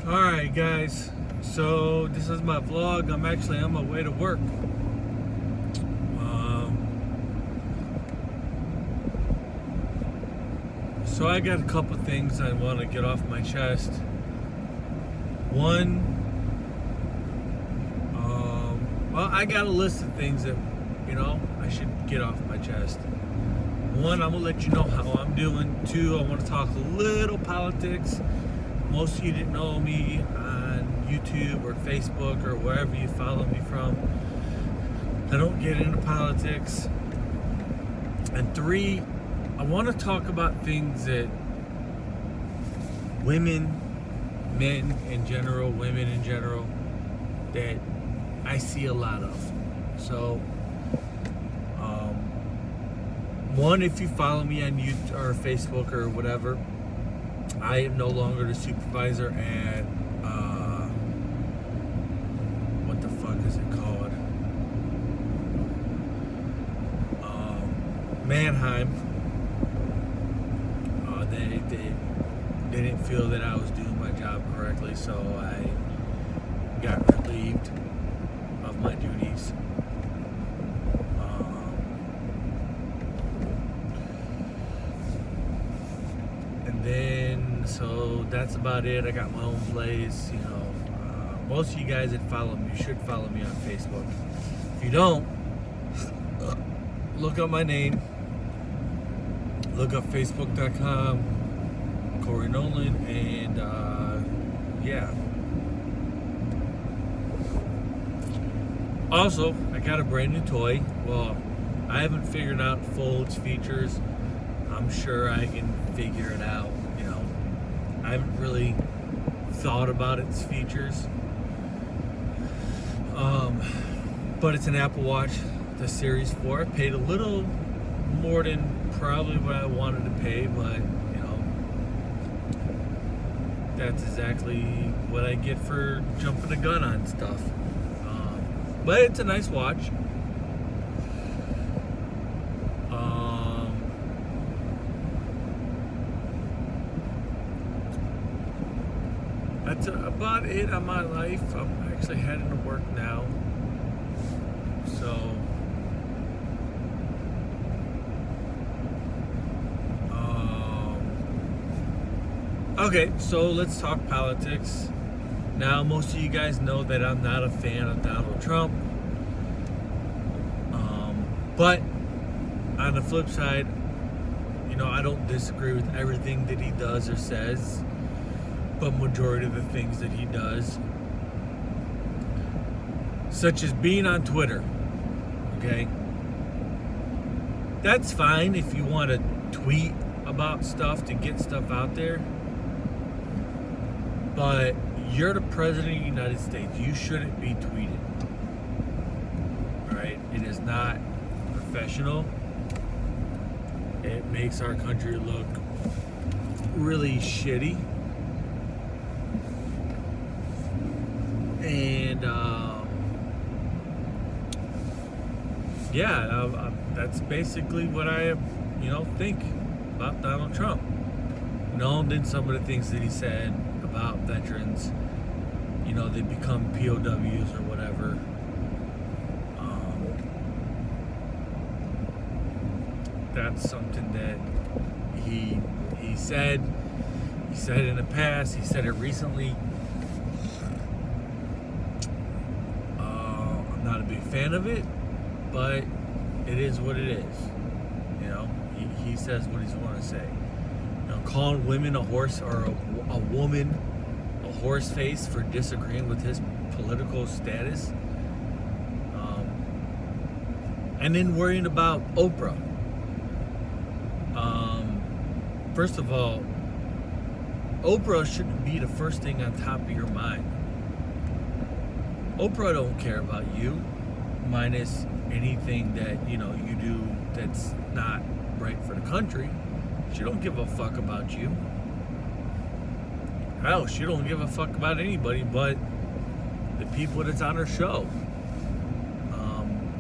Alright guys, so this is my vlog. I'm actually on my way to work. So I got a couple things I want to get off my chest. One, well, I got a list of things that, I should get off my chest. One, I'm going to let you know how I'm doing. Two, I want to talk a little politics. Most of you didn't know me on YouTube or Facebook or wherever you follow me from. I don't get into politics. And three, I want to talk about things that women, men in general, women in general, that I see a lot of. So, one, if you follow me on YouTube or Facebook or whatever, I am no longer the supervisor at, what the fuck is it called? Mannheim. They didn't feel that I was doing my job correctly, so I got relieved of my duties. And then, so that's about it. I got my own place, most of you guys that follow me should follow me on Facebook. If you don't, look up my name. Look up facebook.com, Corey Nolan, and yeah. Also, I got a brand new toy. Well, I haven't figured out full its features. I'm sure I can figure it out, I haven't really thought about its features. But it's an Apple Watch, the Series 4. I paid a little more than probably what I wanted to pay, but that's exactly what I get for jumping the gun on stuff. But it's a nice watch. That's about it on my life. I'm actually heading to work now. So okay, so let's talk politics. Now, most of you guys know that I'm not a fan of Donald Trump. But on the flip side, I don't disagree with everything that he does or says, but majority of the things that he does, such as being on Twitter, okay? That's fine if you want to tweet about stuff to get stuff out there. But you're the president of the United States. You shouldn't be tweeting. Alright? It is not professional. It makes our country look really shitty. And, that's basically what I, think about Donald Trump. And then some of the things that he said about veterans, they become POWs or whatever. That's something that he said. He said it in the past. He said it recently. I'm not a big fan of it, but it is what it is. He says what he's want to say. Calling women a horse or a woman a horse face for disagreeing with his political status, and then worrying about Oprah. First of all, Oprah shouldn't be the first thing on top of your mind. Oprah don't care about you, minus anything that you do that's not right for the country. She don't give a fuck about you. Hell, she don't give a fuck about anybody but the people that's on her show,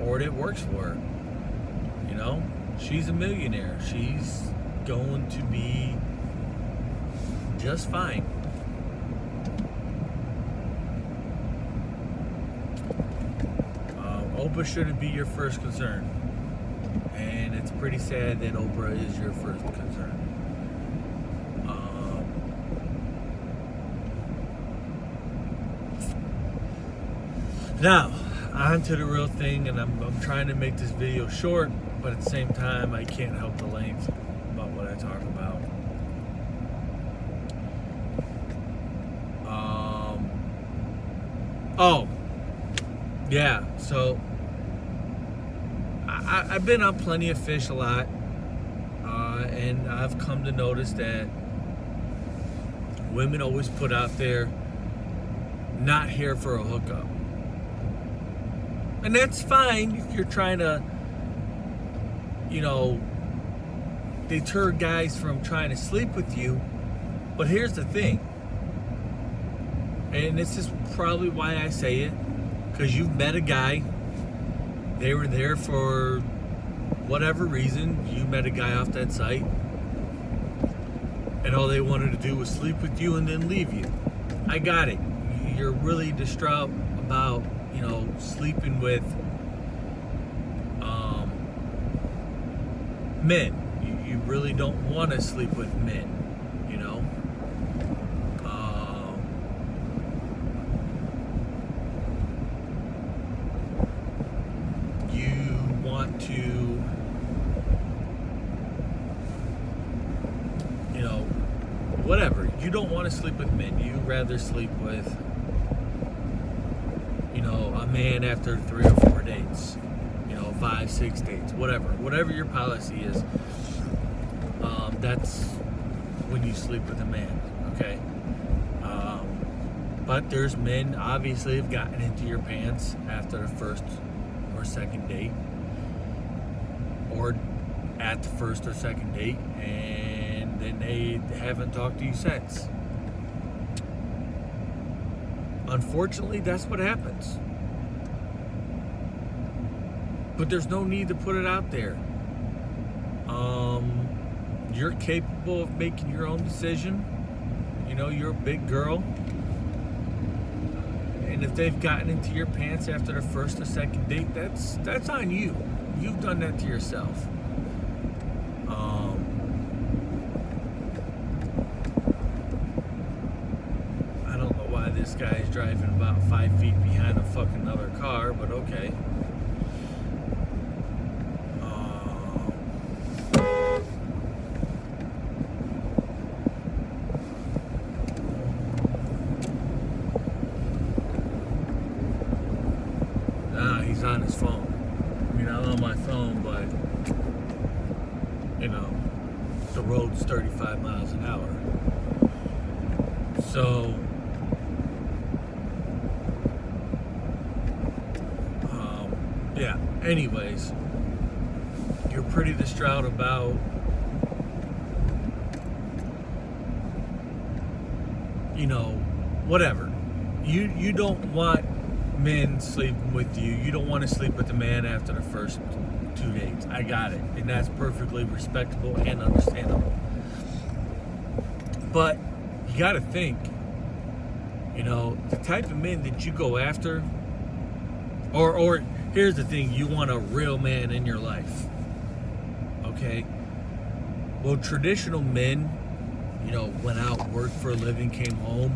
or that works for her. She's a millionaire. She's going to be just fine. Oprah shouldn't be your first concern. And it's pretty sad that Oprah is your first concern. Now, on to the real thing, and I'm trying to make this video short, but at the same time, I can't help the length about what I talk about. Oh, yeah, so I've been on Plenty of Fish a lot, and I've come to notice that women always put out there, not here for a hookup. And that's fine if you're trying to, deter guys from trying to sleep with you. But here's the thing. And this is probably why I say it. Because you've met a guy. They were there for whatever reason. You met a guy off that site. And all they wanted to do was sleep with you and then leave you. I got it. You're really distraught about sleeping with men. You really don't want to sleep with men, you want to, whatever. You don't want to sleep with men. You rather sleep with a man after 3 or 4 dates, 5, 6 dates, whatever your policy is. That's when you sleep with a man, okay? But there's men obviously have gotten into your pants after the first or second date, or at the first or second date, and then they haven't talked to you since. Unfortunately, that's what happens. But there's no need to put it out there. You're capable of making your own decision. You're a big girl. And if they've gotten into your pants after the first or second date, that's on you. You've done that to yourself. I don't know why this guy is driving about 5 feet behind a fucking other car, but okay. He's on his phone. I'm on my phone, but the road's 35 miles an hour. So yeah, anyways, you're pretty distraught about whatever. You don't want men sleeping with you. You don't want to sleep with a man after the first 2 dates. I got it. And that's perfectly respectable and understandable. But you got to think, the type of men that you go after, or here's the thing, you want a real man in your life. Okay? Well, traditional men, went out, worked for a living, came home,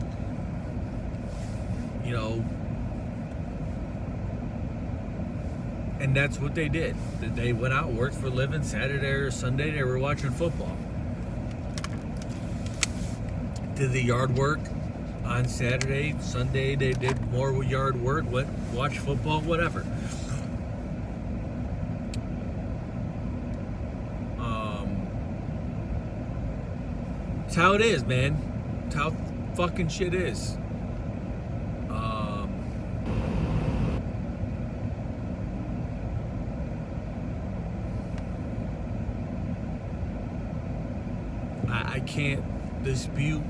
and that's what they did. They went out, worked for a living. Saturday or Sunday, they were watching football. Did the yard work on Saturday. Sunday, they did more yard work, watch football, whatever. It's how it is, man. It's how fucking shit is. I can't dispute,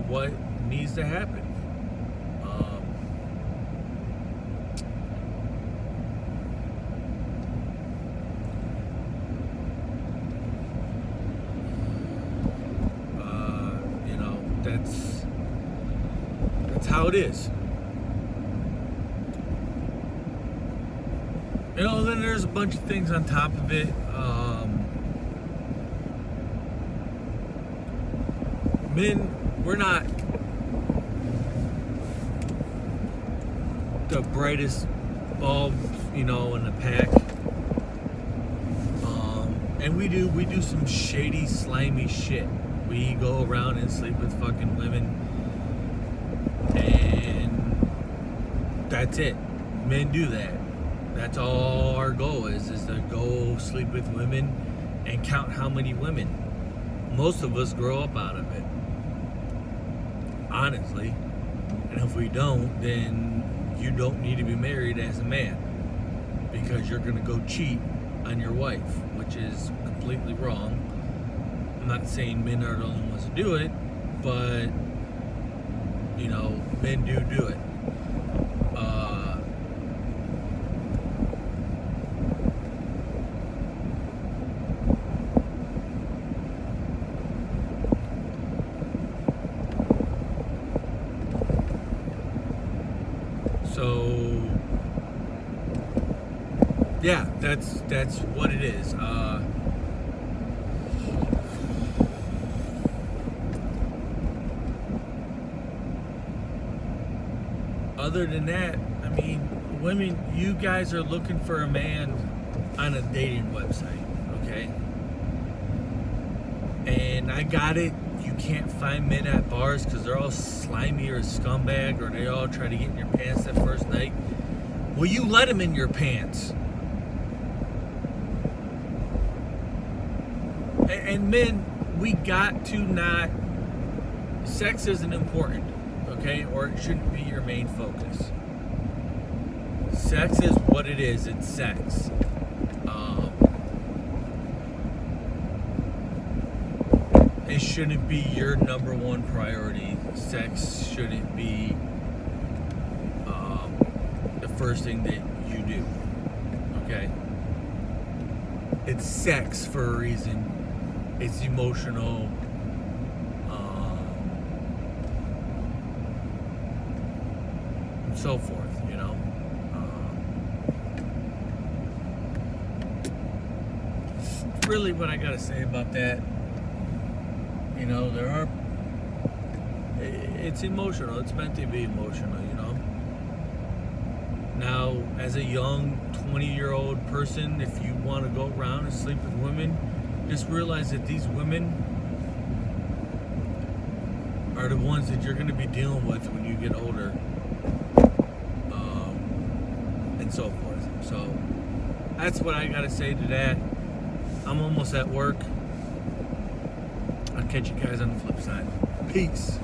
what needs to happen. That's how it is. You know, then there's a bunch of things on top of it. Men, we're not the brightest bulbs, you know, in the pack. And we do some shady, slimy shit. We go around and sleep with fucking women, and that's it. Men do that. That's all our goal is to go sleep with women and count how many women. Most of us grow up out of it, honestly. And if we don't, then you don't need to be married as a man, because you're gonna go cheat on your wife, which is completely wrong. I'm not saying men are the only ones to do it, but you know, men do it. So yeah, that's what it is. Other than that, I mean, women, you guys are looking for a man on a dating website, okay? And I got it. You can't find men at bars because they're all slimy or a scumbag, or they all try to get in your pants that first night. Well, you let them in your pants. And men, we got to not. Sex isn't important, okay? Or it shouldn't be your main focus. Sex is what it is. It's sex. It shouldn't be your number one priority. Sex shouldn't be the first thing that you do. Okay? It's sex for a reason. It's emotional. And so forth, you know. That's really what I gotta say about that. You know, it's emotional. It's meant to be emotional, you know. Now, as a young 20-year-old person, if you want to go around and sleep with women, just realize that these women are the ones that you're going to be dealing with when you get older, and so forth. So, that's what I got to say to that. I'm almost at work. I'll catch you guys on the flip side. Peace.